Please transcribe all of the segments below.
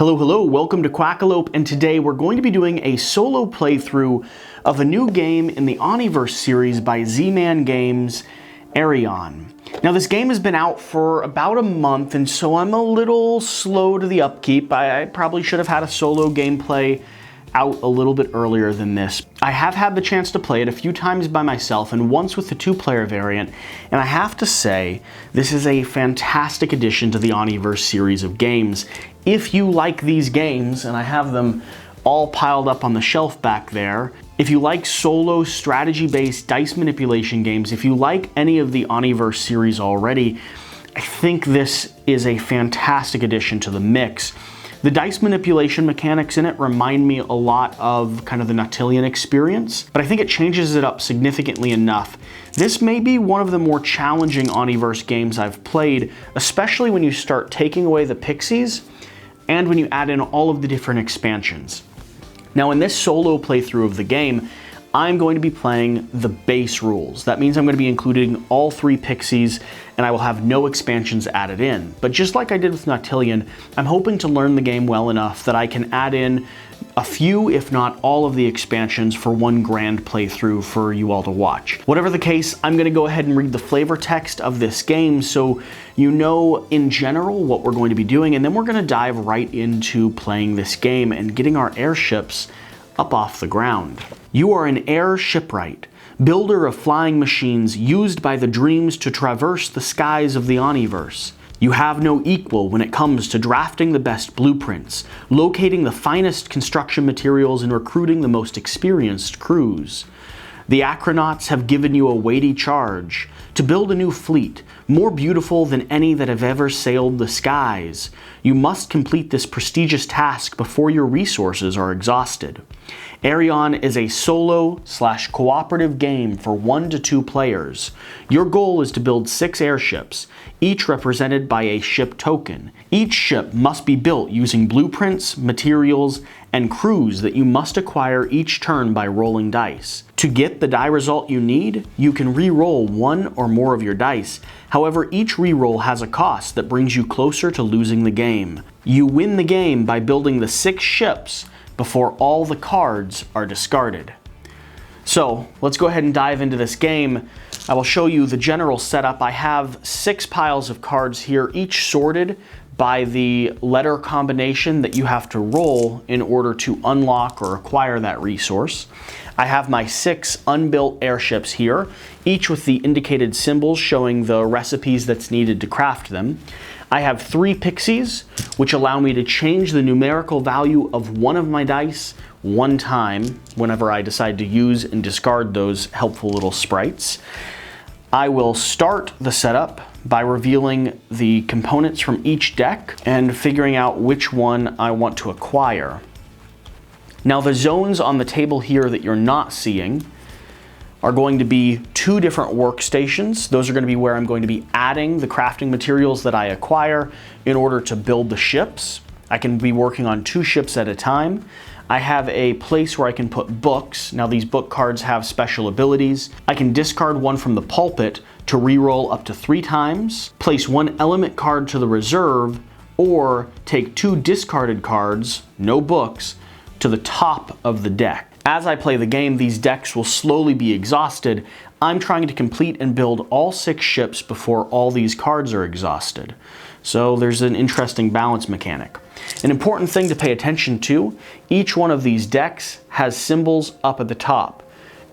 Hello, hello, welcome to Quackalope, and today we're going to be doing a solo playthrough of a new game in the Omniverse series by Z-Man Games, Aerion. Now this game has been out for about a month, and so I'm a little slow to the upkeep. I probably should have had a solo gameplay out a little bit earlier than this. I have had the chance to play it a few times by myself and once with the two-player variant, and I have to say, this is a fantastic addition to the Omniverse series of games. If you like these games, and I have them all piled up on the shelf back there, if you like solo strategy-based dice manipulation games, if you like any of the Omniverse series already, I think this is a fantastic addition to the mix. The dice manipulation mechanics in it remind me a lot of kind of the Untitled experience, but I think it changes it up significantly enough. This may be one of the more challenging Omniverse games I've played, especially when you start taking away the pixies and when you add in all of the different expansions. Now in this solo playthrough of the game, I'm going to be playing the base rules. That means I'm going to be including all 3 pixies, and I will have no expansions added in. But just like I did with Nautillion, I'm hoping to learn the game well enough that I can add in a few, if not all of the expansions for one grand playthrough for you all to watch. Whatever the case, I'm going to go ahead and read the flavor text of this game so you know in general what we're going to be doing, and then we're going to dive right into playing this game and getting our airships up off the ground. You are an air shipwright, builder of flying machines used by the dreams to traverse the skies of the Omniverse. You have no equal when it comes to drafting the best blueprints, locating the finest construction materials, and recruiting the most experienced crews. The Acronauts have given you a weighty charge to build a new fleet, more beautiful than any that have ever sailed the skies. You must complete this prestigious task before your resources are exhausted. Aerion is a solo/cooperative game for 1 to 2 players. Your goal is to build 6 airships, each represented by a ship token. Each ship must be built using blueprints, materials, and crews that you must acquire each turn by rolling dice. To get the die result you need, you can re-roll 1 or more of your dice. However, each re-roll has a cost that brings you closer to losing the game. You win the game by building the 6 ships before all the cards are discarded. So let's go ahead and dive into this game. I will show you the general setup. I have 6 piles of cards here, each sorted by the letter combination that you have to roll in order to unlock or acquire that resource. I have my 6 unbuilt airships here, each with the indicated symbols showing the recipes that's needed to craft them. I have 3 pixies, which allow me to change the numerical value of one of my dice one time whenever I decide to use and discard those helpful little sprites. I will start the setup by revealing the components from each deck and figuring out which one I want to acquire. Now the zones on the table here that you're not seeing are going to be 2 different workstations. Those are going to be where I'm going to be adding the crafting materials that I acquire in order to build the ships. I can be working on 2 ships at a time. I have a place where I can put books. Now these book cards have special abilities. I can discard one from the pulpit to re-roll up to 3 times, place 1 element card to the reserve, or take 2 discarded cards, no books, to the top of the deck. As I play the game, these decks will slowly be exhausted. I'm trying to complete and build all 6 ships before all these cards are exhausted. So there's an interesting balance mechanic. An important thing to pay attention to, each one of these decks has symbols up at the top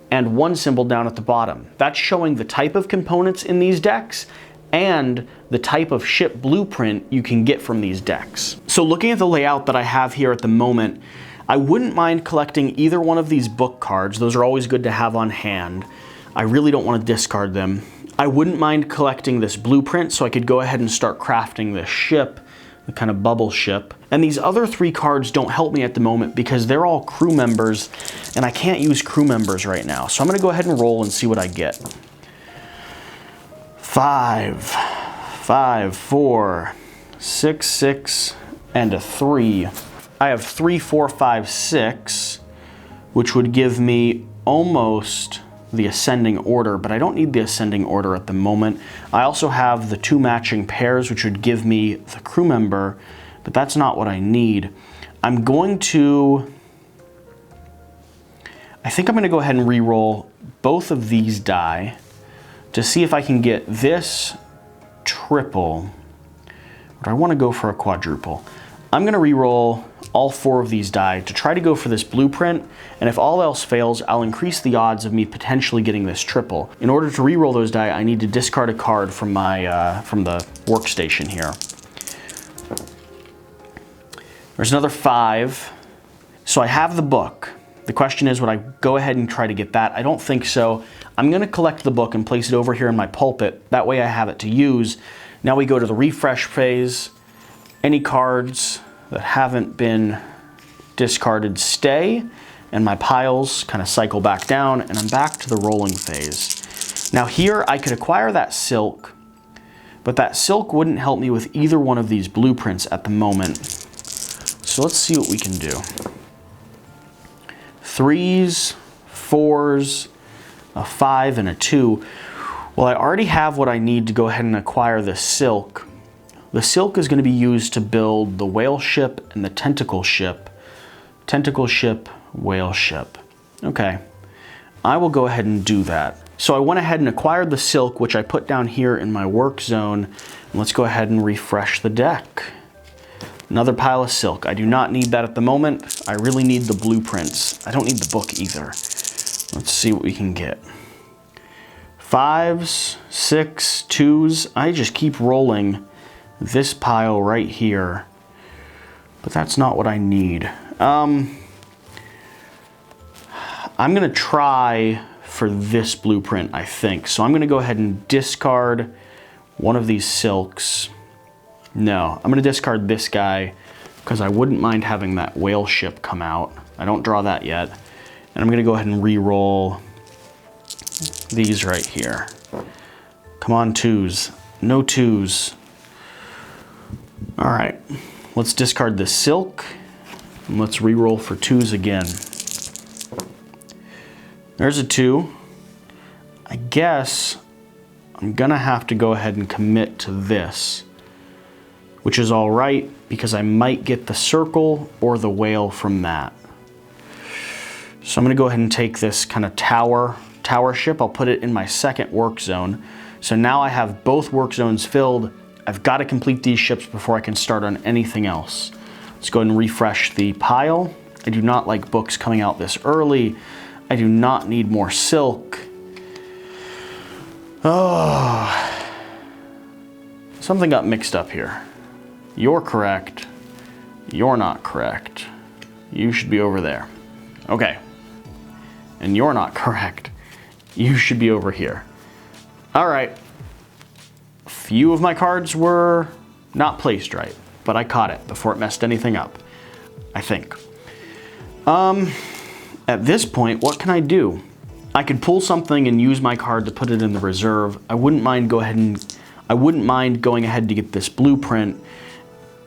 and 1 symbol down at the bottom. That's showing the type of components in these decks and the type of ship blueprint you can get from these decks. So looking at the layout that I have here at the moment, I wouldn't mind collecting either one of these book cards. Those are always good to have on hand. I really don't want to discard them. I wouldn't mind collecting this blueprint so I could go ahead and start crafting this ship, the kind of bubble ship. And these other 3 cards don't help me at the moment because they're all crew members and I can't use crew members right now. So I'm going to go ahead and roll and see what I get. 5, 5, 4, 6, 6, and a 3. I have 3, 4, 5, 6, which would give me almost the ascending order, but I don't need the ascending order at the moment. I also have the 2 matching pairs, which would give me the crew member, but that's not what I need. I think I'm going to go ahead and re-roll both of these die to see if I can get this triple. Or I want to go for a quadruple. I'm going to re-roll all 4 of these die to try to go for this blueprint, and if all else fails, I'll increase the odds of me potentially getting this triple. In order to re-roll those die, I need to discard a card from my from the workstation here. There's another 5. So I have the book. The question is, would I go ahead and try to get that? I don't think so. I'm going to collect the book and place it over here in my pulpit. That way I have it to use. Now we go to the refresh phase. Any cards that haven't been discarded stay, and my piles kind of cycle back down, and I'm back to the rolling phase. Now here I could acquire that silk, but that silk wouldn't help me with either one of these blueprints at the moment. So let's see what we can do. 3s, 4s, a 5, and a 2. Well, I already have what I need to go ahead and acquire the silk. The silk is going to be used to build the whale ship and the tentacle ship. Tentacle ship, whale ship. Okay, I will go ahead and do that. So I went ahead and acquired the silk, which I put down here in my work zone. And let's go ahead and refresh the deck. Another pile of silk. I do not need that at the moment. I really need the blueprints. I don't need the book either. Let's see what we can get. 5s, 6, 2s. I just keep rolling this pile right here, but that's not what I need. I'm gonna try for this blueprint, I think. So I'm gonna go ahead and discard one of these silks. No, I'm gonna discard this guy because I wouldn't mind having that whale ship come out. I don't draw that yet. And I'm gonna go ahead and re-roll these right here. Come on, 2s. No 2s. All right, let's discard this silk and let's re-roll for 2s again. There's a 2. I guess I'm gonna have to go ahead and commit to this, which is all right because I might get the circle or the whale from that. So I'm gonna go ahead and take this kind of tower ship. I'll put it in my second work zone. So now I have both work zones filled. I've got to complete these ships before I can start on anything else. Let's go ahead and refresh the pile. I do not like books coming out this early. I do not need more silk. Oh, something got mixed up here. You're correct. You're not correct. You should be over there. Okay. And you're not correct. You should be over here. All right. A few of my cards were not placed right, but I caught it before it messed anything up, I think. At this point, what can I do? I could pull something and use my card to put it in the reserve. I wouldn't mind going ahead to get this blueprint,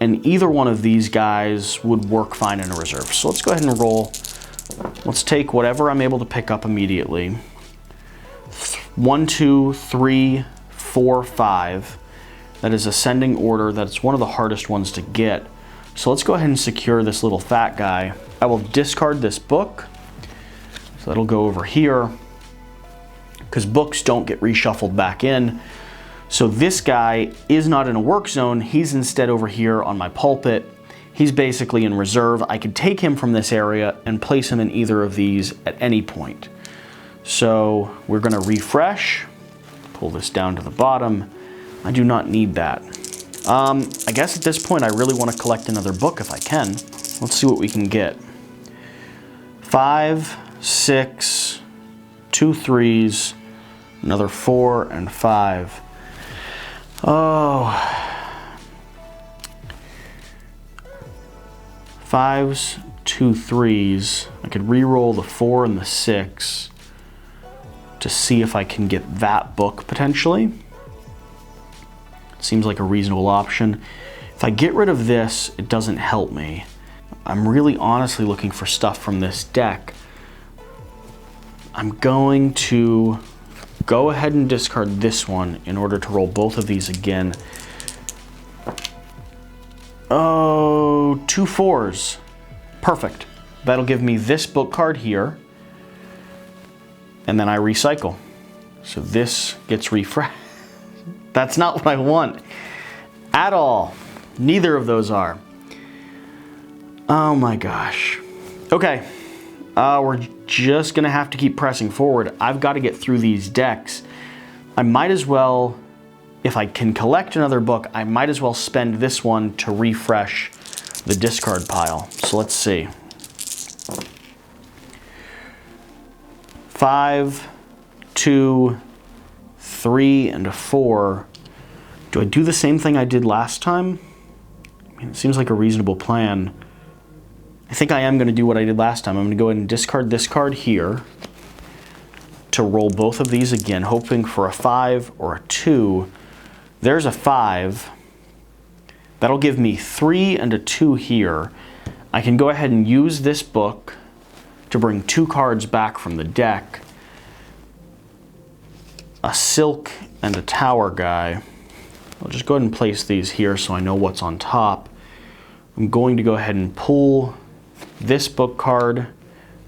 and either one of these guys would work fine in a reserve. So let's go ahead and roll. Let's take whatever I'm able to pick up immediately. 1, 2, 3, 4, 5. That is ascending order. That's one of the hardest ones to get. So let's go ahead and secure this little fat guy. I will discard this book. So that'll go over here because books don't get reshuffled back in. So this guy is not in a work zone. He's instead over here on my pulpit. He's basically in reserve. I could take him from this area and place him in either of these at any point. So we're gonna refresh, pull this down to the bottom. I do not need that. I guess at this point I really want to collect another book if I can. Let's see what we can get. 5, 6, 2 3s, another 4 and 5. Oh. 5s, 2 3s. I could re-roll the 4 and the 6 to see if I can get that book potentially. Seems like a reasonable option. If I get rid of this, it doesn't help me. I'm really honestly looking for stuff from this deck. I'm going to go ahead and discard this one in order to roll both of these again. Oh, 2 4s. Perfect. That'll give me this book card here. And then I recycle. So this gets refreshed. That's not what I want at all. Neither of those are. Oh my gosh. Okay. We're just gonna have to keep pressing forward. I've got to get through these decks. I might as well, if I can collect another book, I might as well spend this one to refresh the discard pile. So let's see. 5, 2, 3, and a 4. Do I do the same thing I did last time? I mean, it seems like a reasonable plan. I think I am going to do what I did last time. I'm going to go ahead and discard this card here to roll both of these again, hoping for a 5 or a 2. There's a 5. That'll give me 3 and a 2 here. I can go ahead and use this book to bring 2 cards back from the deck. A Silk and a Tower guy. I'll just go ahead and place these here so I know what's on top. I'm going to go ahead and pull this book card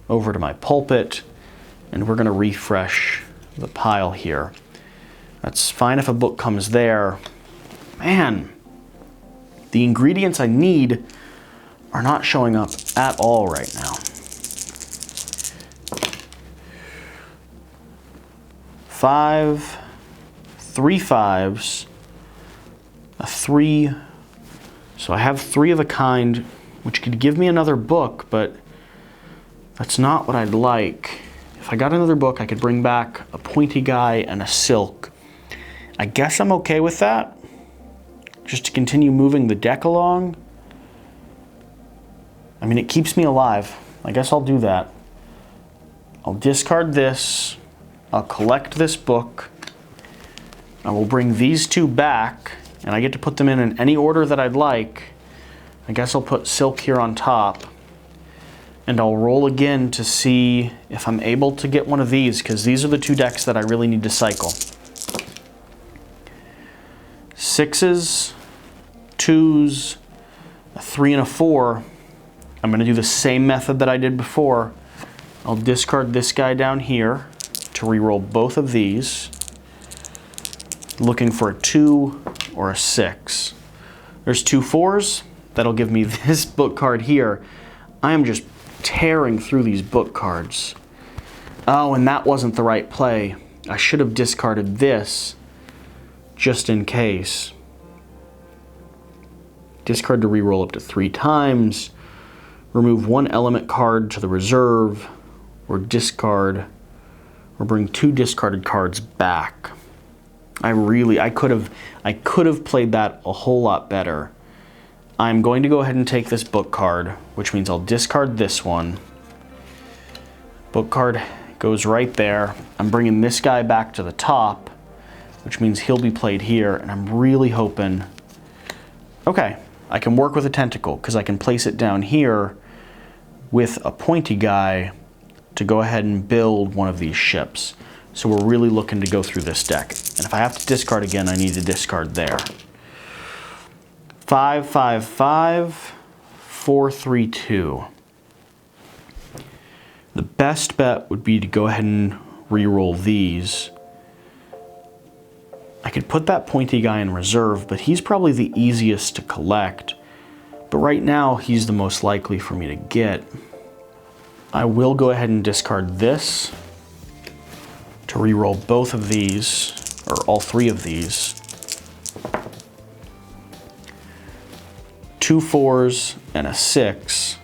over to my pulpit, and we're going to refresh the pile here. That's fine if a book comes there. Man, the ingredients I need are not showing up at all right now. 5, 3 5s, a 3. So I have 3 of a kind, which could give me another book, but that's not what I'd like. If I got another book, I could bring back a pointy guy and a silk. I guess I'm okay with that, just to continue moving the deck along. I mean, it keeps me alive. I guess I'll do that. I'll discard this. I'll collect this book. I will bring these 2 back, and I get to put them in any order that I'd like. I guess I'll put Silk here on top, and I'll roll again to see if I'm able to get one of these, because these are the 2 decks that I really need to cycle. 6s, 2s, a 3 and a 4. I'm going to do the same method that I did before. I'll discard this guy down here to re-roll both of these, looking for a 2 or a 6. There's 2 4s. That'll give me this book card here. I am just tearing through these book cards. Oh, and that wasn't the right play. I should have discarded this just in case. Discard to re-roll up to 3 times. Remove 1 element card to the reserve, or discard, or bring 2 discarded cards back. I could have played that a whole lot better. I'm going to go ahead and take this book card, which means I'll discard this one. Book card goes right there. I'm bringing this guy back to the top, which means he'll be played here, and I'm really hoping... Okay, I can work with a tentacle, because I can place it down here with a pointy guy to go ahead and build one of these ships. So we're really looking to go through this deck. And if I have to discard again, I need to discard there. 5 5 5, 4 3 2. The best bet would be to go ahead and re-roll these. I could put that pointy guy in reserve, but he's probably the easiest to collect. But right now, he's the most likely for me to get. I will go ahead and discard this to re-roll both of these, or all 3 of these. 2 4s and a 6,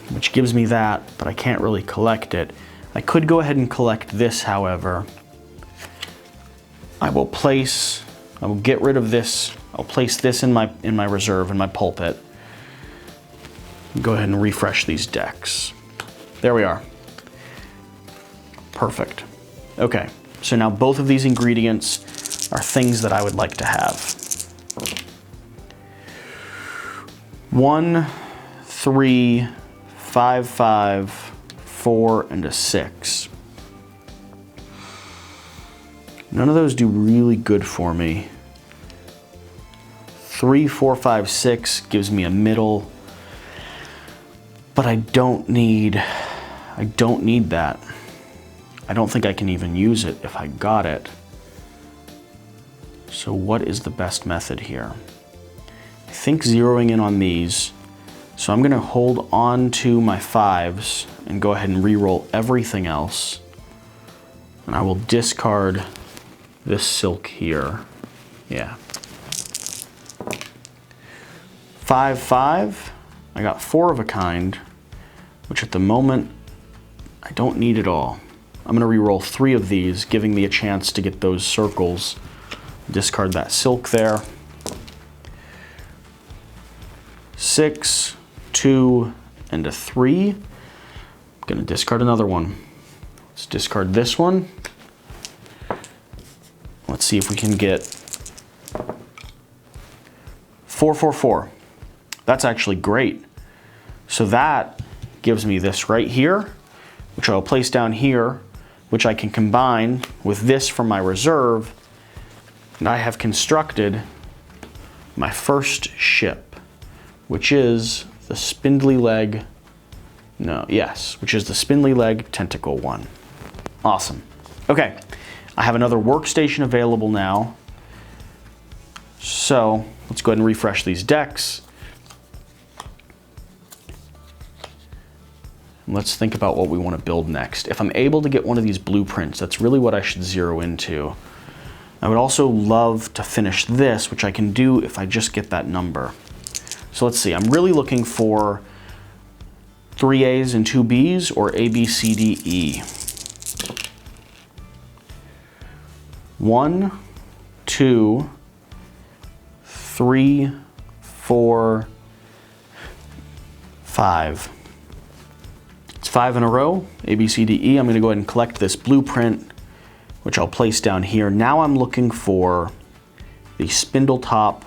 which gives me that, but I can't really collect it. I could go ahead and collect this, however. I will get rid of this. I'll place this in my reserve, in my pulpit. Go ahead and refresh these decks. There we are. Perfect. Okay, so now both of these ingredients are things that I would like to have. 1, 3, 5 5, 4, and a 6. None of those do really good for me. 3, 4, 5, 6 gives me a middle, but I don't need that. I don't think I can even use it if I got it. So what is the best method here? I think zeroing in on these. So I'm gonna hold on to my 5s and go ahead and re-roll everything else. And I will discard this silk here. Yeah. 5, 5. I got 4 of a kind, which at the moment, I don't need at all. I'm gonna re-roll 3 of these, giving me a chance to get those circles. Discard that silk there. 6, 2, and a 3. I'm gonna discard another one. Let's discard this one. Let's see if we can get 4, 4, 4. That's actually great. So that gives me this right here, which I'll place down here, which I can combine with this from my reserve, and I have constructed my first ship, which is the spindly leg, which is the spindly leg tentacle one. Awesome. Okay, I have another workstation available now. So let's go ahead and refresh these decks. And let's think about what we want to build next. If I'm able to get one of these blueprints, that's really what I should zero into. I would also love to finish this, which I can do if I just get that number. So let's see, I'm really looking for 3 A's and 2 B's, or A, B, C, D, E. 1, 2, 3, 4, 5. It's 5 in a row, A, B, C, D, E. I'm gonna go ahead and collect this blueprint, which I'll place down here. Now I'm looking for the spindle top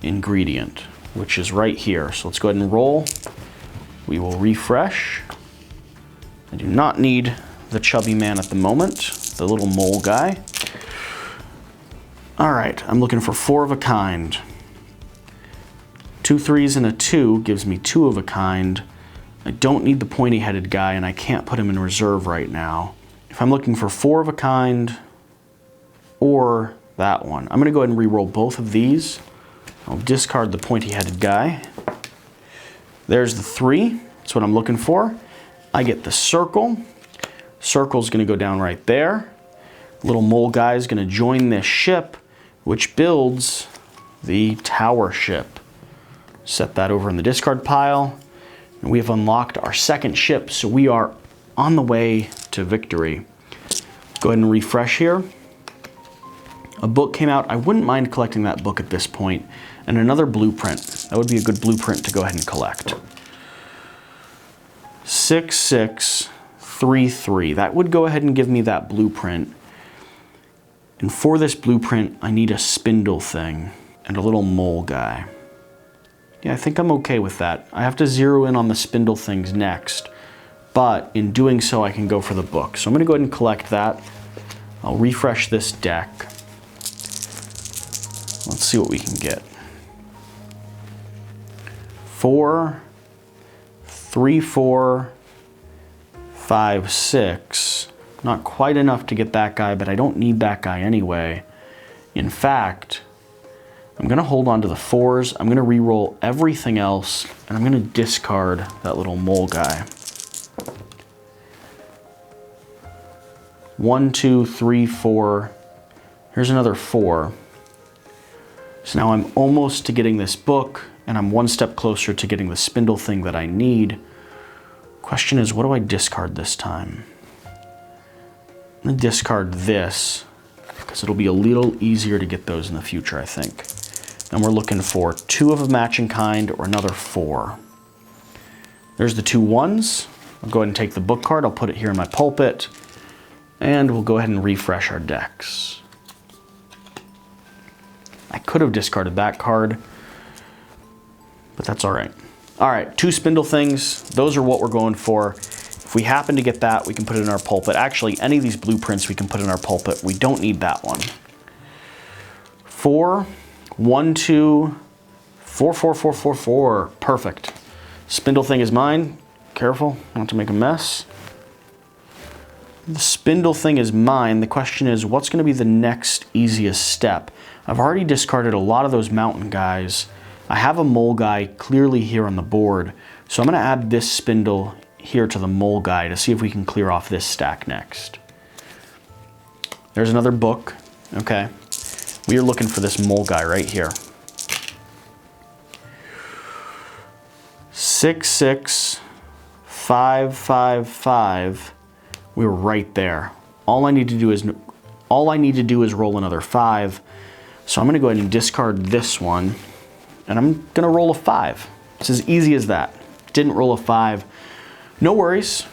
ingredient, which is right here. So let's go ahead and roll. We will refresh. I do not need the chubby man at the moment, the little mole guy. All right, I'm looking for 4 of a kind. 2 3s and a 2 gives me 2 of a kind. I don't need the pointy-headed guy, and I can't put him in reserve right now. If I'm looking for 4 of a kind, or that one, I'm gonna go ahead and re-roll both of these. I'll discard the pointy-headed guy. There's the 3, that's what I'm looking for. I get the circle. Circle's gonna go down right there. Little mole guy is gonna join this ship, which builds the tower ship. Set that over in the discard pile. And we have unlocked our second ship, so we are on the way to victory. Go ahead and refresh here. A book came out. I wouldn't mind collecting that book at this point. And another blueprint. That would be a good blueprint to go ahead and collect. 6, 6, 3, 3. That would go ahead and give me that blueprint. And for this blueprint, I need a spindle thing and a little mole guy. Yeah, I think I'm okay with that. I have to zero in on the spindle things next, but in doing so, I can go for the book. So I'm gonna go ahead and collect that. I'll refresh this deck. Let's see what we can get. 4, 3, 4, 5, 6. Not quite enough to get that guy, but I don't need that guy anyway. In fact, I'm gonna hold on to the 4s. I'm gonna re-roll everything else, and I'm gonna discard that little mole guy. 1, 2, 3, 4. Here's another 4. So now I'm almost to getting this book, and I'm one step closer to getting the spindle thing that I need. Question is, what do I discard this time? I'm gonna discard this, because it'll be a little easier to get those in the future, I think. And we're looking for 2 of a matching kind, or another 4. There's the 2 1s. I'll go ahead and take the book card. I'll put it here in my pulpit. And we'll go ahead and refresh our decks. I could have discarded that card, but that's all right. All right, 2 spindle things. Those are what we're going for. If we happen to get that, we can put it in our pulpit. Actually, any of these blueprints we can put in our pulpit. We don't need that one. 4, 1, 2, 4, 4, 4, 4, 4. Perfect. Spindle thing is mine. Careful, not to make a mess. The spindle thing is mine. The question is, what's going to be the next easiest step? I've already discarded a lot of those mountain guys. I have a mole guy clearly here on the board, so I'm going to add this spindle here to the mole guy to see if we can clear off this stack next. There's another book. Okay. We are looking for this mole guy right here. 6, 6, 5, 5, 5. We were right there. All I need to do is roll another 5. So I'm going to go ahead and discard this one, and I'm going to roll a 5. It's as easy as that. Didn't roll a 5. No worries.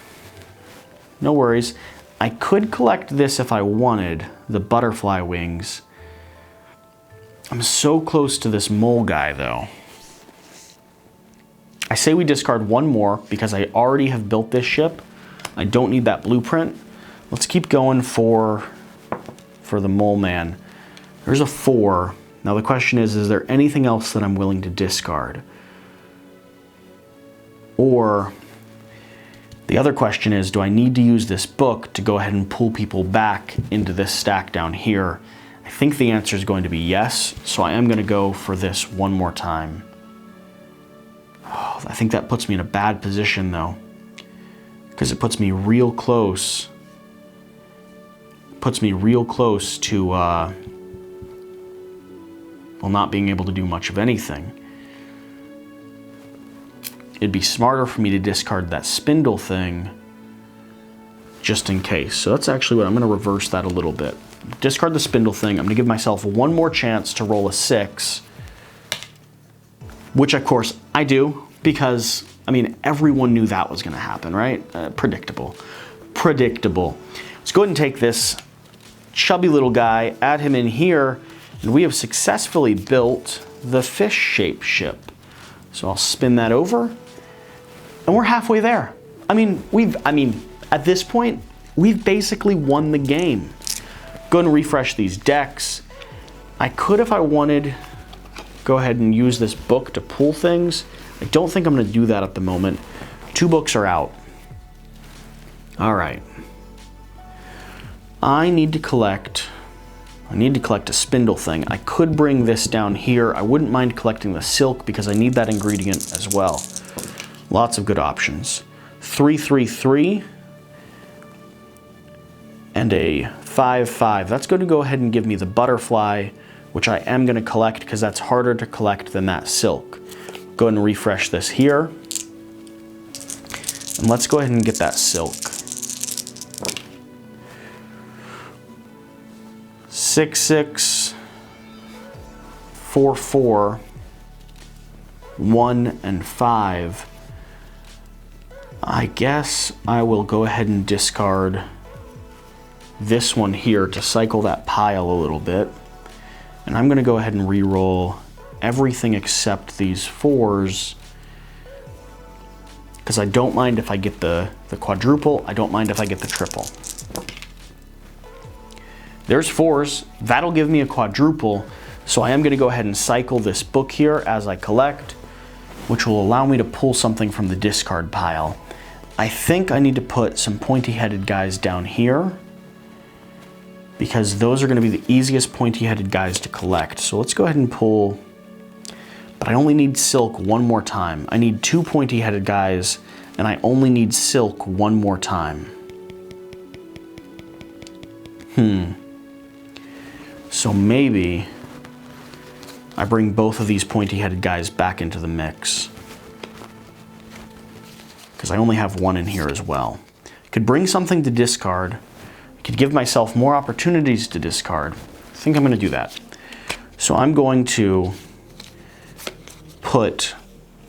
No worries. I could collect this if I wanted, the butterfly wings. I'm so close to this mole guy though. I say we discard one more because I already have built this ship. I don't need that blueprint. Let's keep going for the mole man. There's a 4. Now the question is there anything else that I'm willing to discard? Or the other question is, do I need to use this book to go ahead and pull people back into this stack down here? I think the answer is going to be yes, so I am going to go for this one more time. Oh, I think that puts me in a bad position though, because it puts me real close. Puts me real close to, well, not being able to do much of anything. It'd be smarter for me to discard that spindle thing just in case. So that's actually what I'm going to reverse that a little bit. Discard the spindle thing. I'm going to give myself one more chance to roll a 6, which of course I do because, I mean, everyone knew that was going to happen, right? Predictable. Predictable. Let's go ahead and take this chubby little guy, add him in here, and we have successfully built the fish-shaped ship. So I'll spin that over. And we're halfway there. I mean, at this point, we've basically won the game. Go ahead and refresh these decks. I could, if I wanted, go ahead and use this book to pull things. I don't think I'm going to do that at the moment. 2 books are out. All right. I need to collect a spindle thing. I could bring this down here. I wouldn't mind collecting the silk because I need that ingredient as well. Lots of good options. 3, 3, 3. And a 5, 5. That's going to go ahead and give me the butterfly, which I am going to collect because that's harder to collect than that silk. Go ahead and refresh this here. And let's go ahead and get that silk. 6, 6, 4, 4, 1, and 5. I guess I will go ahead and discard this one here to cycle that pile a little bit. And I'm going to go ahead and re-roll everything except these 4s. Because I don't mind if I get the quadruple, I don't mind if I get the triple. There's 4s, that'll give me a quadruple, so I am going to go ahead and cycle this book here as I collect, which will allow me to pull something from the discard pile. I think I need to put some pointy-headed guys down here, because those are going to be the easiest pointy-headed guys to collect. So let's go ahead and pull, but I only need silk one more time. I need 2 pointy-headed guys, and I only need silk one more time. So maybe I bring both of these pointy-headed guys back into the mix, because I only have 1 in here as well. I could bring something to discard. I could give myself more opportunities to discard. I think I'm going to do that. So I'm going to put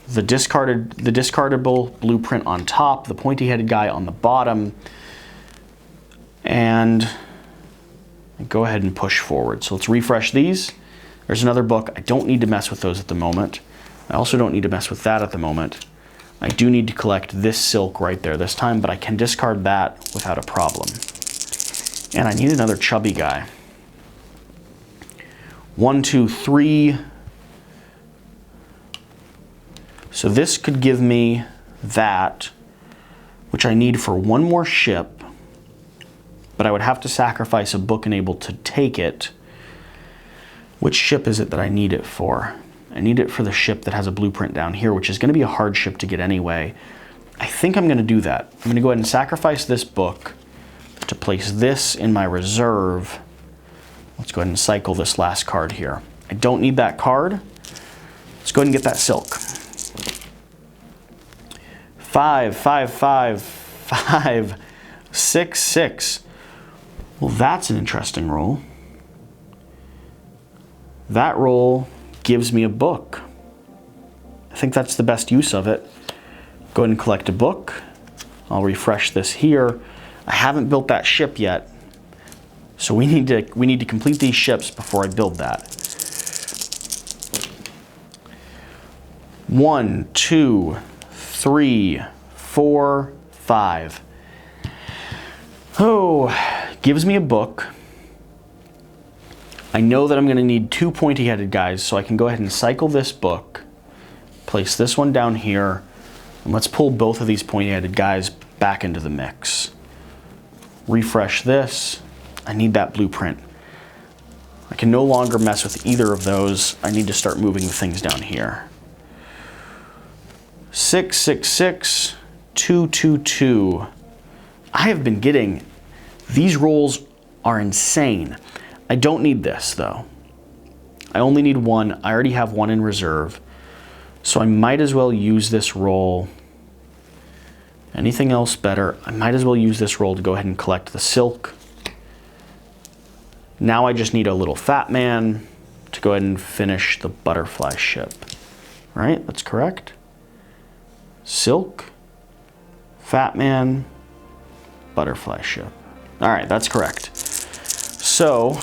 the discardable blueprint on top, the pointy-headed guy on the bottom, and go ahead and push forward. So let's refresh these. There's another book. I don't need to mess with those at the moment. I also don't need to mess with that at the moment. I do need to collect this silk right there this time, but I can discard that without a problem. And I need another chubby guy. 1, 2, 3. So this could give me that, which I need for one more ship, but I would have to sacrifice a book enabled to take it. Which ship is it that I need it for? I need it for the ship that has a blueprint down here, which is going to be a hard ship to get anyway. I think I'm going to do that. I'm going to go ahead and sacrifice this book to place this in my reserve. Let's go ahead and cycle this last card here. I don't need that card. Let's go ahead and get that silk. 5, 5, 5, 5, 6, 6. Well, that's an interesting roll. That roll gives me a book. I think that's the best use of it. Go ahead and collect a book. I'll refresh this here. I haven't built that ship yet, so we need to complete these ships before I build that. 1, 2, 3, 4, 5. Oh, gives me a book. I know that I'm going to need 2 pointy-headed guys, so I can go ahead and cycle this book, place this one down here, and let's pull both of these pointy-headed guys back into the mix. Refresh this. I need that blueprint. I can no longer mess with either of those. I need to start moving the things down here. 6, 6, 6, 2, 2, 2. I have been getting, these rolls are insane. I don't need this though. I only need one. I already have one in reserve. So I might as well use this roll. Anything else better? I might as well use this roll to go ahead and collect the silk. Now I just need a little fat man to go ahead and finish the butterfly ship. Right? That's correct. Silk, fat man, butterfly ship. All right, that's correct. So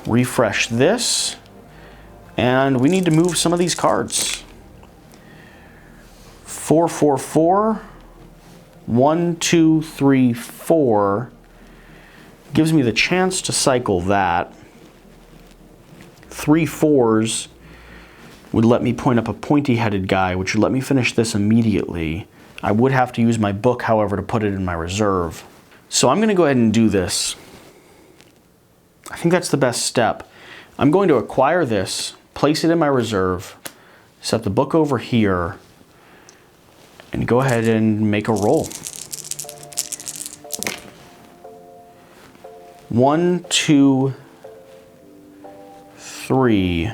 refresh this, and we need to move some of these cards. 4, 4, 4, 1, 2, 3, 4 gives me the chance to cycle that. 3 4s would let me point up a pointy-headed guy, which would let me finish this immediately. I would have to use my book, however, to put it in my reserve. So I'm going to go ahead and do this. I think that's the best step. I'm going to acquire this, place it in my reserve, set the book over here, and go ahead and make a roll. 1, 2, 3,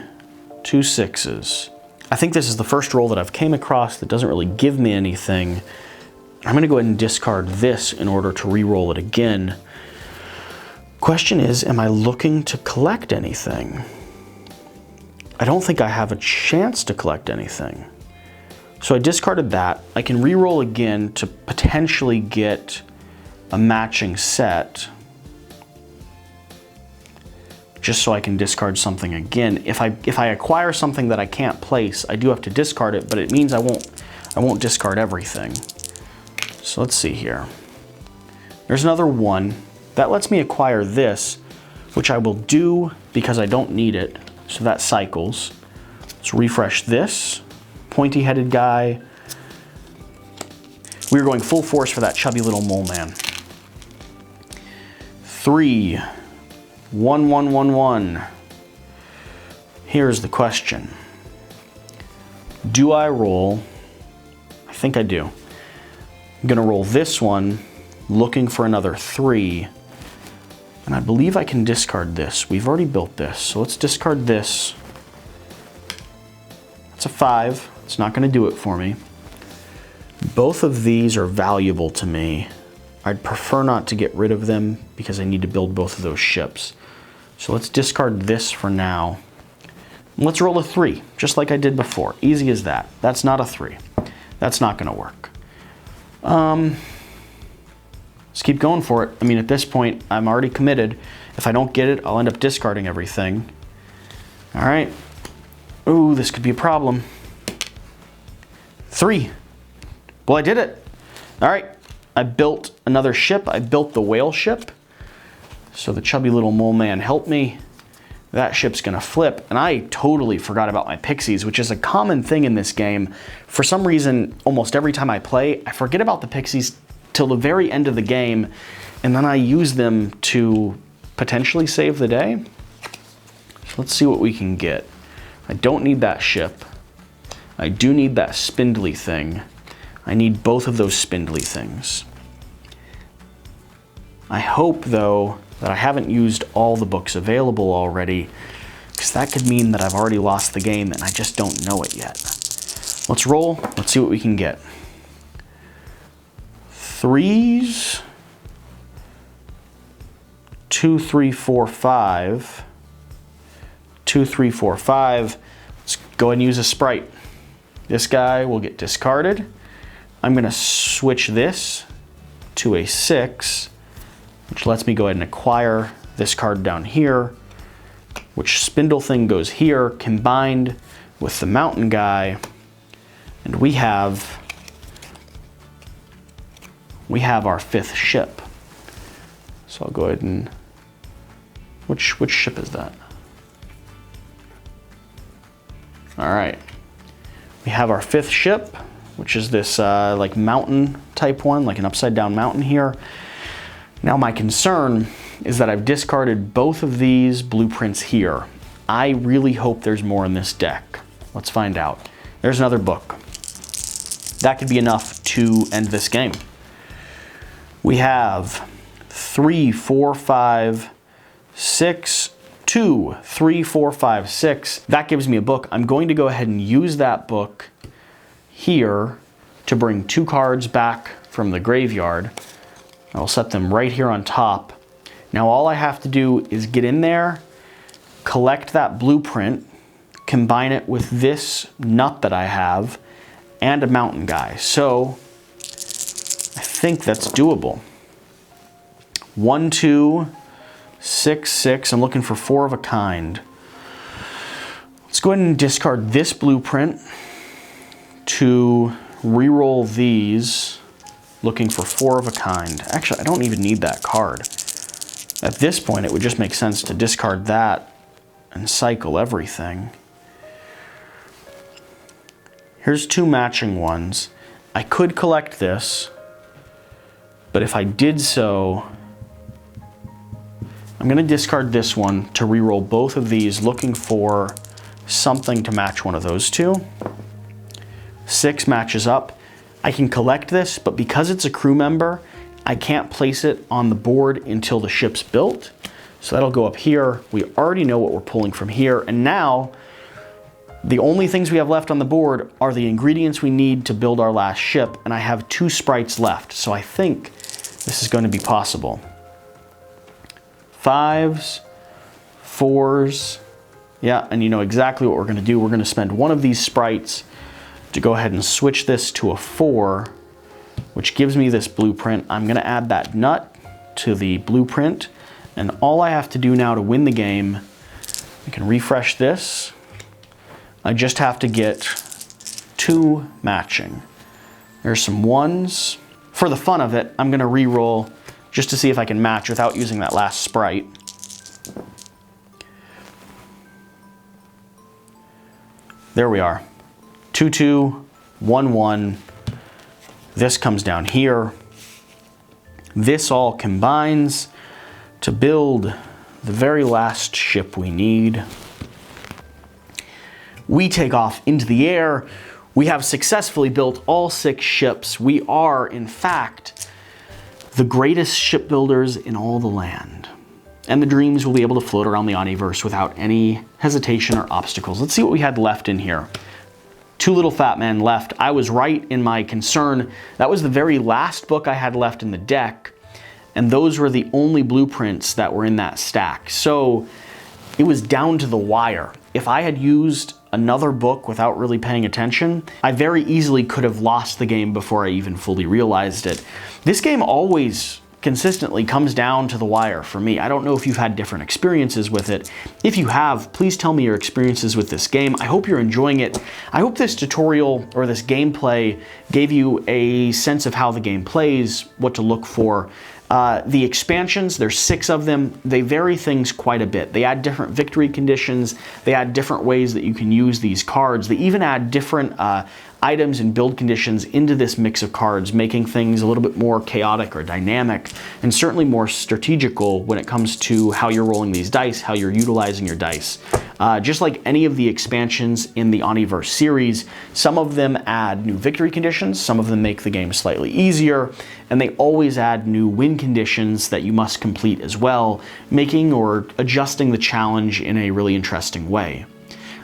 2 6s. I think this is the first roll that I've came across that doesn't really give me anything. I'm going to go ahead and discard this in order to re-roll it again. Question is, am I looking to collect anything? I don't think I have a chance to collect anything. So I discarded that. I can re-roll again to potentially get a matching set, just so I can discard something again. If I acquire something that I can't place, I do have to discard it, but it means I won't discard everything. So let's see here. There's another 1. That lets me acquire this, which I will do because I don't need it. So that cycles. Let's refresh this. Pointy-headed guy. We are going full force for that chubby little mole man. 3, 1, 1, 1, 1. Here's the question. Do I roll? I think I do. I'm gonna roll this one, looking for another 3. And I believe I can discard this. We've already built this, so let's discard this. That's a 5. It's not gonna do it for me. Both of these are valuable to me. I'd prefer not to get rid of them because I need to build both of those ships. So let's discard this for now. Let's roll a 3, just like I did before. Easy as that. That's not a 3. That's not gonna work. Let's keep going for it. I mean, at this point, I'm already committed. If I don't get it, I'll end up discarding everything. All right. Ooh, this could be a problem. 3. Well, I did it. All right. I built another ship. I built the whale ship. So the chubby little mole man helped me. that ship's gonna flip. And I totally forgot about my pixies, which is a common thing in this game. For some reason, almost every time I play, I forget about the pixies till the very end of the game, and then I use them to potentially save the day. So let's see what we can get. I don't need that ship. I do need that spindly thing. I need both of those spindly things. I hope, though, that I haven't used all the books available already, because that could mean that I've already lost the game and I just don't know it yet. Let's roll. Let's see what we can get. 3s. 2, 3, 4, 5. 2, 3, 4, 5. Let's go ahead and use a sprite. This guy will get discarded. I'm going to switch this to a 6, which lets me go ahead and acquire this card down here, which spindle thing goes here, combined with the mountain guy, and we have our 5th ship. So I'll go ahead and, which ship is that? All right, we have our 5th ship, which is this like mountain type one, like an upside down mountain here. Now my concern is that I've discarded both of these blueprints here. I really hope there's more in this deck. Let's find out. There's another book. That could be enough to end this game. We have 3, 4, 5, 6, 2, 3, 4, 5, 6. That gives me a book. I'm going to go ahead and use that book here to bring 2 cards back from the graveyard. I'll set them right here on top. Now all I have to do is get in there, collect that blueprint, combine it with this nut that I have, and a mountain guy. So I think that's doable. 1, 2, 6, 6. I'm looking for 4 of a kind. Let's go ahead and discard this blueprint to re-roll these, looking for 4 of a kind. Actually, I don't even need that card. At this point, it would just make sense to discard that and cycle everything. Here's 2 matching ones. I could collect this, but if I did so, I'm going to discard this one to re-roll both of these, looking for something to match one of those 2. 6 matches up. I can collect this, but because it's a crew member, I can't place it on the board until the ship's built. So that'll go up here. We already know what we're pulling from here. And now, the only things we have left on the board are the ingredients we need to build our last ship, and I have 2 sprites left. So I think this is going to be possible. 5s, 4s. Yeah, and you know exactly what we're going to do. We're going to spend one of these sprites to go ahead and switch this to a 4, which gives me this blueprint. I'm going to add that nut to the blueprint, and all I have to do now to win the game, I can refresh this. I just have to get 2 matching. There's some 1s. For the fun of it, I'm going to re-roll just to see if I can match without using that last sprite. There we are. 2, 2, 1, 1. This comes down here. This all combines to build the very last ship we need. We take off into the air. We have successfully built all 6 ships. We are, in fact, the greatest shipbuilders in all the land. And the dreams will be able to float around the Omniverse without any hesitation or obstacles. Let's see what we had left in here. 2 little fat men left. I was right in my concern. That was the very last book I had left in the deck, and those were the only blueprints that were in that stack. So it was down to the wire. If I had used another book without really paying attention, I very easily could have lost the game before I even fully realized it. This game always consistently comes down to the wire for me. I don't know if you've had different experiences with it. If you have, please tell me your experiences with this game. I hope you're enjoying it. I hope this tutorial or this gameplay gave you a sense of how the game plays, what to look for. The expansions, there's 6 of them. They vary things quite a bit. They add different victory conditions. They add different ways that you can use these cards. They even add different items and build conditions into this mix of cards, making things a little bit more chaotic or dynamic, and certainly more strategical when it comes to how you're rolling these dice, how you're utilizing your dice. Just like any of the expansions in the Oniverse series, some of them add new victory conditions, some of them make the game slightly easier, and they always add new win conditions that you must complete as well, making or adjusting the challenge in a really interesting way.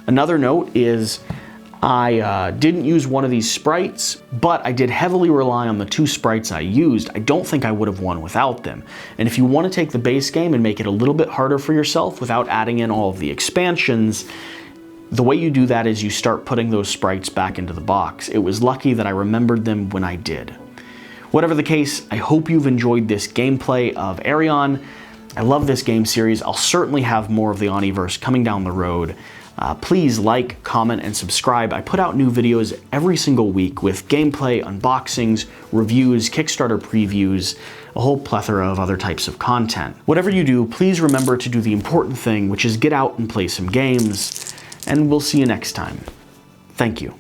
Another note is I didn't use one of these sprites, but I did heavily rely on the 2 sprites I used. I don't think I would have won without them. And if you want to take the base game and make it a little bit harder for yourself without adding in all of the expansions, the way you do that is you start putting those sprites back into the box. It was lucky that I remembered them when I did. Whatever the case, I hope you've enjoyed this gameplay of Aerion. I love this game series. I'll certainly have more of the Oniverse coming down the road. Please like, comment, and subscribe. I put out new videos every single week with gameplay, unboxings, reviews, Kickstarter previews, a whole plethora of other types of content. Whatever you do, please remember to do the important thing, which is get out and play some games, and we'll see you next time. Thank you.